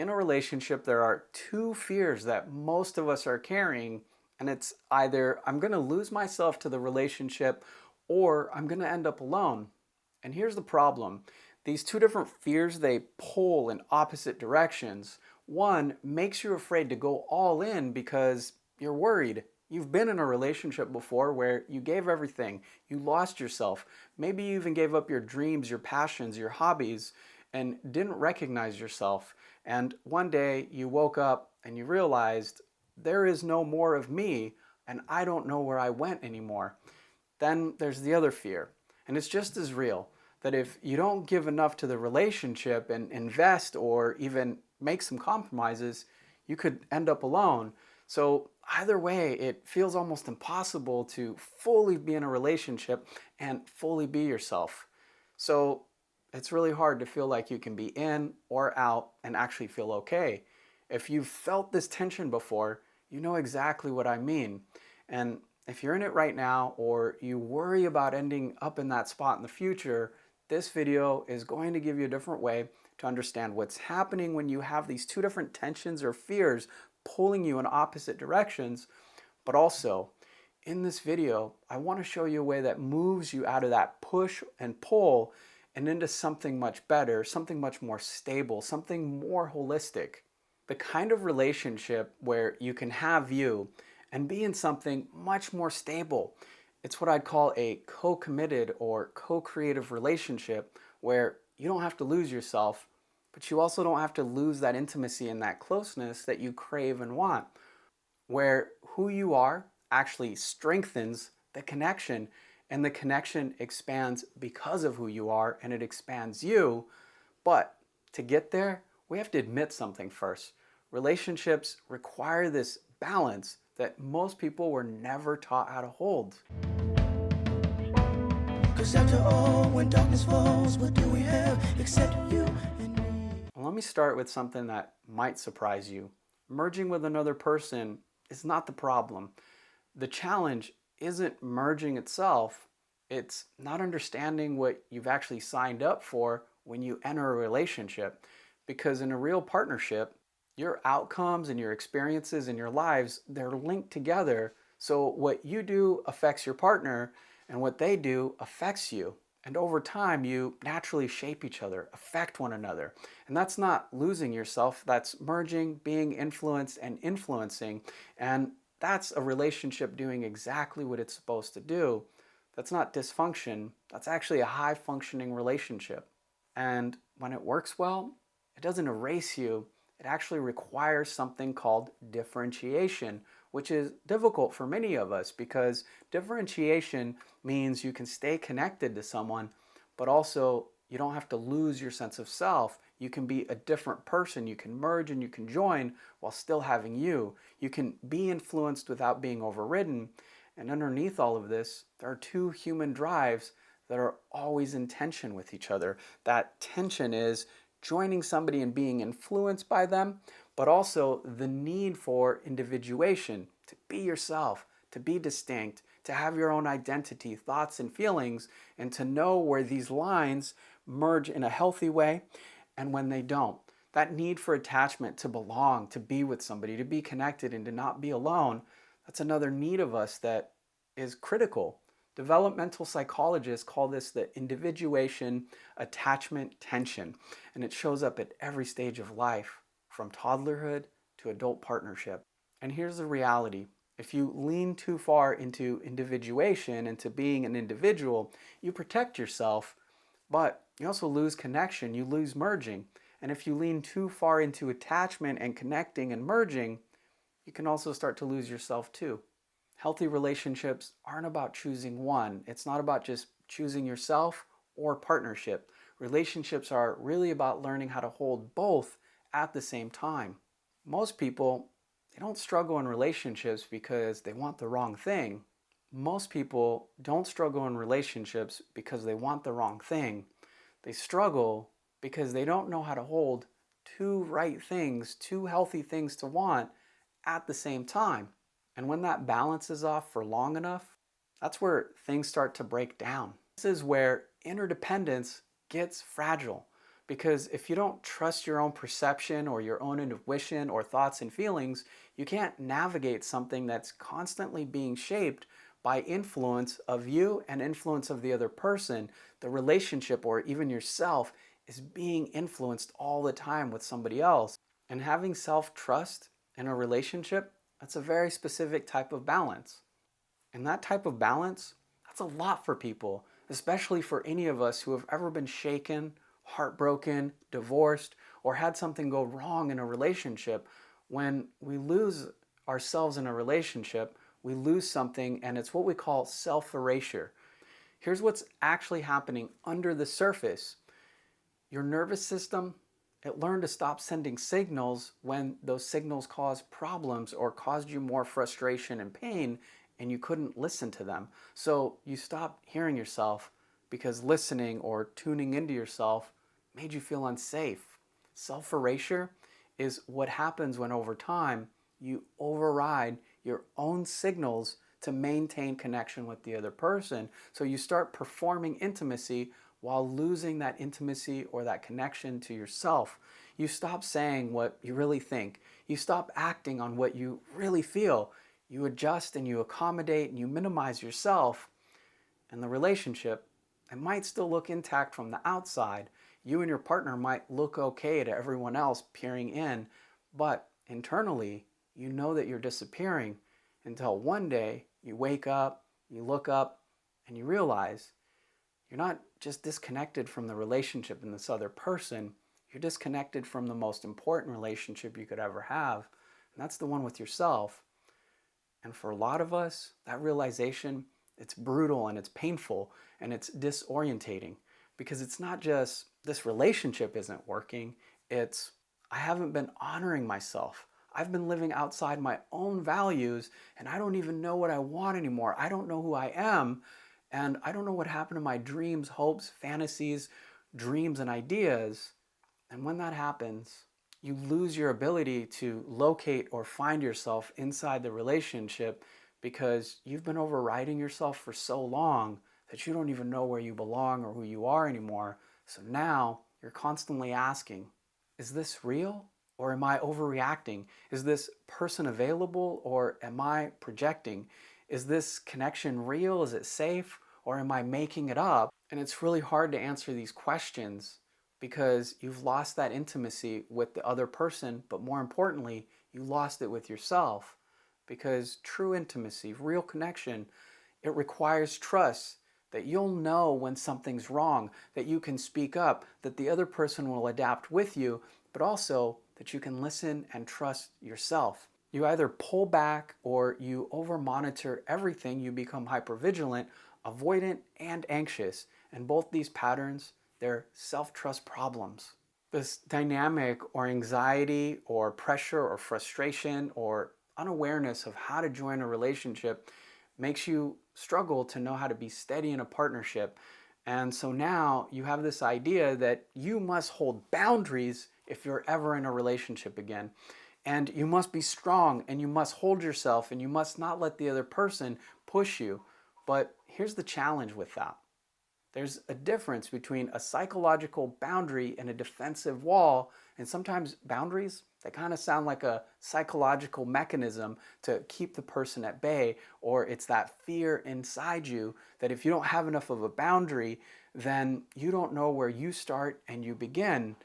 In a relationship, there are two fears that most of us are carrying, and it's either I'm going to lose myself to the relationship or I'm going to end up alone. And here's the problem. These two different fears, they pull in opposite directions. One makes you afraid to go all in because you're worried. You've been in a relationship before where you gave everything, you lost yourself. Maybe you even gave up your dreams, your passions, your hobbies, and didn't recognize yourself. And one day you woke up and you realized there is no more of me and I don't know where I went anymore. Then there's the other fear, and it's just as real, that if you don't give enough to the relationship and invest or even make some compromises, you could end up alone. So either way, it feels almost impossible to fully be in a relationship and fully be yourself. So it's really hard to feel like you can be in or out and actually feel okay. If you've felt this tension before, you know exactly what I mean. And if you're in it right now or you worry about ending up in that spot in the future, this video is going to give you a different way to understand what's happening when you have these two different tensions or fears pulling you in opposite directions. But also, in this video, I want to show you a way that moves you out of that push and pull and into something much better, something much more stable, something more holistic. The kind of relationship where you can have you and be in something much more stable. It's what I'd call a co-committed or co-creative relationship where you don't have to lose yourself, but you also don't have to lose that intimacy and that closeness that you crave and want, where who you are actually strengthens the connection and the connection expands because of who you are and it expands you. But to get there, we have to admit something first. Relationships require this balance that most people were never taught how to hold. 'Cause after all, when darkness falls, what do we have except you and me? Let me start with something that might surprise you. Merging with another person is not the problem. The challenge isn't merging itself, it's not understanding what you've actually signed up for when you enter a relationship. Because in a real partnership, your outcomes and your experiences in your lives, they're linked together. So what you do affects your partner, and what they do affects you. And over time, you naturally shape each other, affect one another. And that's not losing yourself, that's merging, being influenced, and influencing. And that's a relationship doing exactly what it's supposed to do. That's not dysfunction, that's actually a high functioning relationship. And when it works well, it doesn't erase you, it actually requires something called differentiation, which is difficult for many of us because differentiation means you can stay connected to someone, but also you don't have to lose your sense of self. You can be a different person. You can merge and you can join while still having you. You can be influenced without being overridden. And underneath all of this, there are two human drives that are always in tension with each other. That tension is joining somebody and being influenced by them, but also the need for individuation, to be yourself, to be distinct, to have your own identity, thoughts, and feelings, and to know where these lines merge in a healthy way and when they don't. That need for attachment, to belong, to be with somebody, to be connected, and to not be alone, that's another need of us that is critical. Developmental psychologists call this the individuation-attachment tension, and it shows up at every stage of life, from toddlerhood to adult partnership. And here's the reality. If you lean too far into individuation, into being an individual, you protect yourself, but you also lose connection, you lose merging. And if you lean too far into attachment and connecting and merging, you can also start to lose yourself too. Healthy relationships aren't about choosing one. It's not about just choosing yourself or partnership. Relationships are really about learning how to hold both at the same time. Most people, they don't struggle in relationships because they want the wrong thing. Most people don't struggle in relationships because they want the wrong thing. They struggle because they don't know how to hold two right things, two healthy things to want at the same time. And when that balance is off for long enough, that's where things start to break down. This is where interdependence gets fragile. Because if you don't trust your own perception or your own intuition or thoughts and feelings, you can't navigate something that's constantly being shaped by influence of you and influence of the other person. The relationship or even yourself is being influenced all the time with somebody else. And having self-trust in a relationship, that's a very specific type of balance. And that type of balance, that's a lot for people, especially for any of us who have ever been shaken, heartbroken, divorced, or had something go wrong in a relationship. When we lose ourselves in a relationship, we lose something, and it's what we call self-erasure. Here's what's actually happening under the surface. Your nervous system, it learned to stop sending signals when those signals caused problems or caused you more frustration and pain, and you couldn't listen to them. So you stopped hearing yourself because listening or tuning into yourself made you feel unsafe. Self-erasure is what happens when over time you override your own signals to maintain connection with the other person. So you start performing intimacy while losing that intimacy or that connection to yourself. You stop saying what you really think. You stop acting on what you really feel. You adjust and you accommodate and you minimize yourself. And the relationship, it might still look intact from the outside. You and your partner might look okay to everyone else peering in, but internally, you know that you're disappearing until one day you wake up, you look up, and you realize you're not just disconnected from the relationship and this other person, you're disconnected from the most important relationship you could ever have, and that's the one with yourself. And for a lot of us, that realization, it's brutal and it's painful and it's disorientating because it's not just this relationship isn't working, it's I haven't been honoring myself. I've been living outside my own values and I don't even know what I want anymore. I don't know who I am and I don't know what happened to my dreams, hopes, fantasies, dreams, and ideas. And when that happens, you lose your ability to locate or find yourself inside the relationship because you've been overriding yourself for so long that you don't even know where you belong or who you are anymore. So now you're constantly asking, is this real or am I overreacting? Is this person available or am I projecting? Is this connection real? Is it safe? Or am I making it up? And it's really hard to answer these questions because you've lost that intimacy with the other person, but more importantly, you lost it with yourself. Because true intimacy, real connection, it requires trust that you'll know when something's wrong, that you can speak up, that the other person will adapt with you, but also that you can listen and trust yourself. You either pull back or you over monitor everything, you become hypervigilant, avoidant, and anxious. And both these patterns, they're self-trust problems. This dynamic or anxiety or pressure or frustration or unawareness of how to join a relationship makes you struggle to know how to be steady in a partnership. And so now you have this idea that you must hold boundaries if you're ever in a relationship again. And you must be strong and you must hold yourself and you must not let the other person push you. But here's the challenge with that. There's a difference between a psychological boundary and a defensive wall, and sometimes boundaries, they kind of sound like a psychological mechanism to keep the person at bay, or it's that fear inside you that if you don't have enough of a boundary, then you don't know where you start and you begin.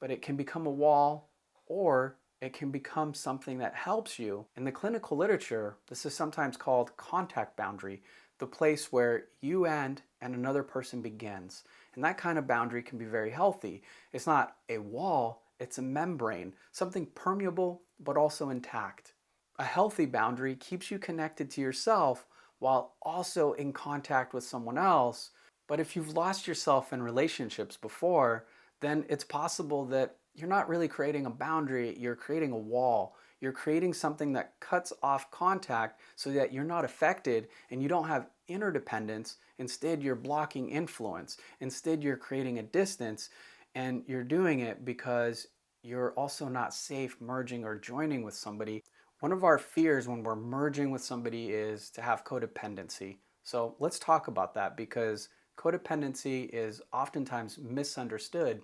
But it can become a wall, or it can become something that helps you. In the clinical literature, this is sometimes called contact boundary, the place where you end and another person begins. And that kind of boundary can be very healthy. It's not a wall, it's a membrane, something permeable but also intact. A healthy boundary keeps you connected to yourself while also in contact with someone else. But if you've lost yourself in relationships before, then it's possible that you're not really creating a boundary, you're creating a wall. You're creating something that cuts off contact so that you're not affected and you don't have interdependence. Instead, you're blocking influence. Instead, you're creating a distance, and you're doing it because you're also not safe merging or joining with somebody. One of our fears when we're merging with somebody is to have codependency. So let's talk about that because codependency is oftentimes misunderstood.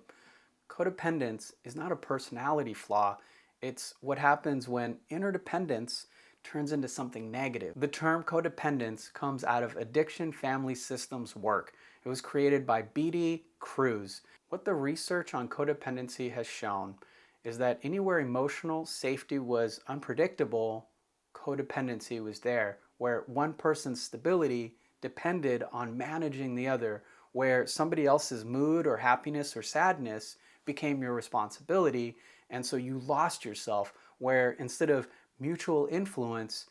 Codependence is not a personality flaw. It's what happens when interdependence turns into something negative. The term codependence comes out of addiction family systems work. It was created by B.D. Cruz. What the research on codependency has shown is that anywhere emotional safety was unpredictable, codependency was there, where one person's stability depended on managing the other, where somebody else's mood or happiness or sadness became your responsibility, and so you lost yourself, where instead of mutual influence,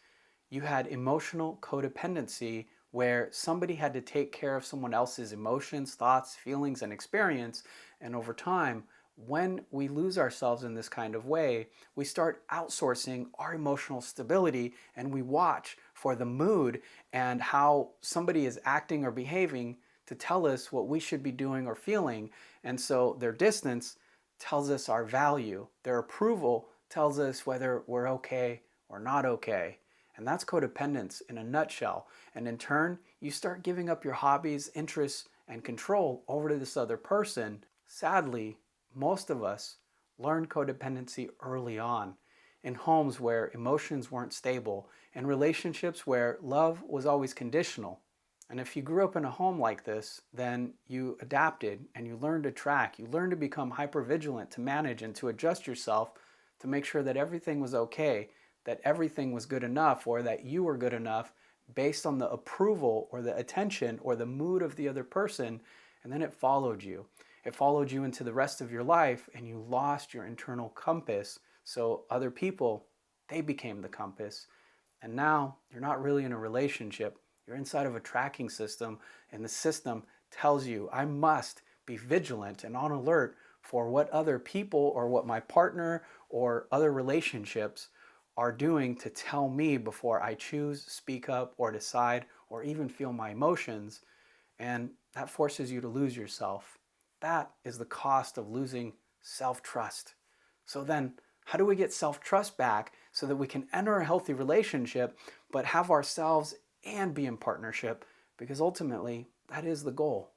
you had emotional codependency, where somebody had to take care of someone else's emotions, thoughts, feelings, and experience. And over time, when we lose ourselves in this kind of way, we start outsourcing our emotional stability, and we watch for the mood and how somebody is acting or behaving to tell us what we should be doing or feeling. And so their distance tells us our value. Their approval tells us whether we're okay or not okay. And that's codependence in a nutshell. And in turn, you start giving up your hobbies, interests, and control over to this other person. Sadly, most of us learned codependency early on, in homes where emotions weren't stable, in relationships where love was always conditional. And if you grew up in a home like this, then you adapted and you learned to track. You learned to become hypervigilant, to manage and to adjust yourself to make sure that everything was okay, that everything was good enough, or that you were good enough based on the approval or the attention or the mood of the other person. And then it followed you. It followed you into the rest of your life, and you lost your internal compass. So other people, they became the compass. And now you're not really in a relationship. You're inside of a tracking system, and the system tells you, I must be vigilant and on alert for what other people or what my partner or other relationships are doing to tell me before I choose, speak up, or decide, or even feel my emotions. And that forces you to lose yourself. That is the cost of losing self-trust. So then, how do we get self-trust back so that we can enter a healthy relationship, but have ourselves and be in partnership? Because ultimately, that is the goal.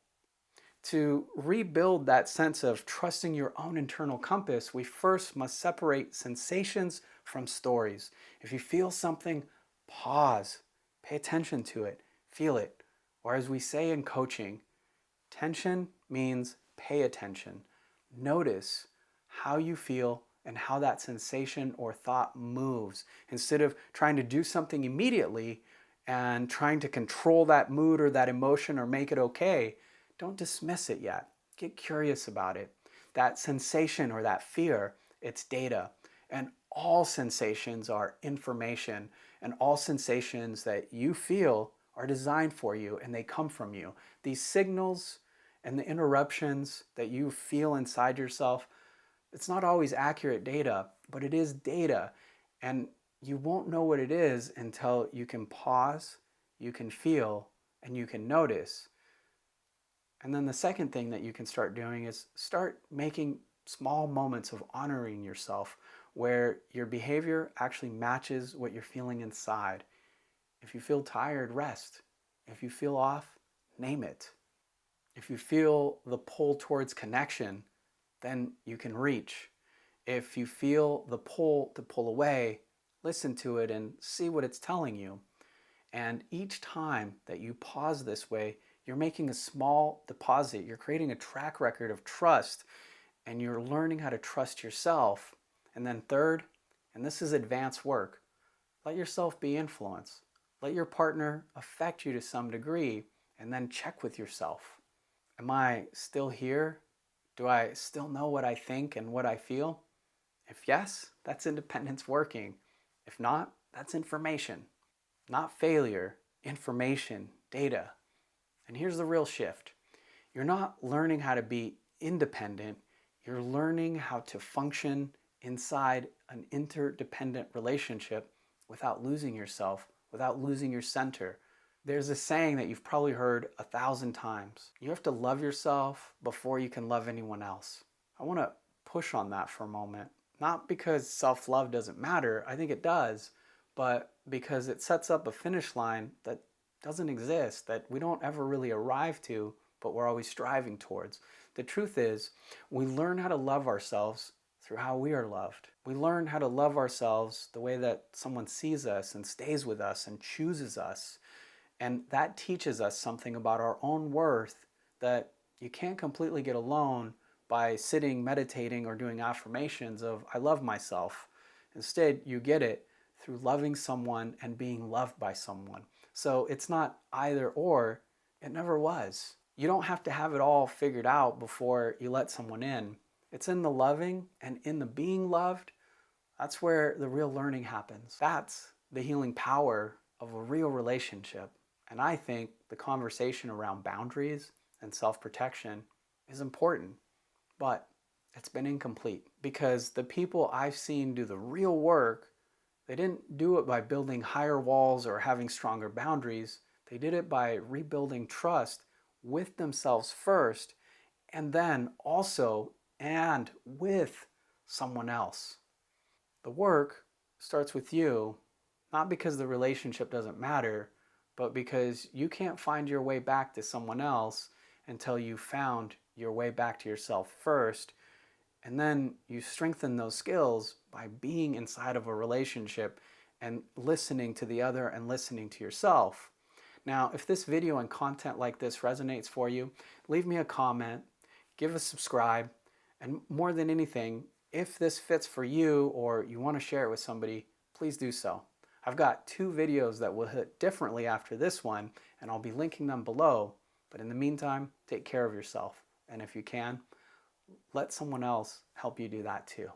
To rebuild that sense of trusting your own internal compass, we first must separate sensations from stories. If you feel something, pause, pay attention to it, feel it. Or as we say in coaching, tension means pay attention. Notice how you feel and how that sensation or thought moves. Instead of trying to do something immediately and trying to control that mood or that emotion or make it okay, don't dismiss it yet. Get curious about it. That sensation or that fear, it's data. And all sensations are information, and all sensations that you feel are designed for you, and they come from you. These signals and the interruptions that you feel inside yourself, it's not always accurate data, but it is data. And you won't know what it is until you can pause, you can feel, and you can notice. And then the second thing that you can start doing is start making small moments of honoring yourself where your behavior actually matches what you're feeling inside. If you feel tired, rest. If you feel off, name it. If you feel the pull towards connection, then you can reach. If you feel the pull to pull away, listen to it and see what it's telling you. And each time that you pause this way, you're making a small deposit. You're creating a track record of trust, and you're learning how to trust yourself. And then third, and this is advanced work, let yourself be influenced. Let your partner affect you to some degree, and then check with yourself. Am I still here? Do I still know what I think and what I feel? If yes, that's independence working. If not, that's information. Not failure, information, data. And here's the real shift. You're not learning how to be independent. You're learning how to function inside an interdependent relationship without losing yourself, without losing your center. There's a saying that you've probably heard 1,000 times. You have to love yourself before you can love anyone else. I want to push on that for a moment. Not because self-love doesn't matter, I think it does, but because it sets up a finish line that doesn't exist, that we don't ever really arrive to, but we're always striving towards. The truth is, we learn how to love ourselves through how we are loved. We learn how to love ourselves the way that someone sees us and stays with us and chooses us. And that teaches us something about our own worth that you can't completely get alone by sitting, meditating, or doing affirmations of, I love myself. Instead, you get it through loving someone and being loved by someone. So it's not either or, it never was. You don't have to have it all figured out before you let someone in. It's in the loving and in the being loved. That's where the real learning happens. That's the healing power of a real relationship. And I think the conversation around boundaries and self-protection is important, but it's been incomplete because the people I've seen do the real work, they didn't do it by building higher walls or having stronger boundaries. They did it by rebuilding trust with themselves first, and then also and with someone else. The work starts with you, not because the relationship doesn't matter, but because you can't find your way back to someone else until you found your way back to yourself first. And then you strengthen those skills by being inside of a relationship and listening to the other and listening to yourself. Now, if this video and content like this resonates for you, leave me a comment, give a subscribe, and more than anything, if this fits for you or you want to share it with somebody, please do so. I've got 2 videos that will hit differently after this one, and I'll be linking them below. But in the meantime, take care of yourself. And if you can, let someone else help you do that too.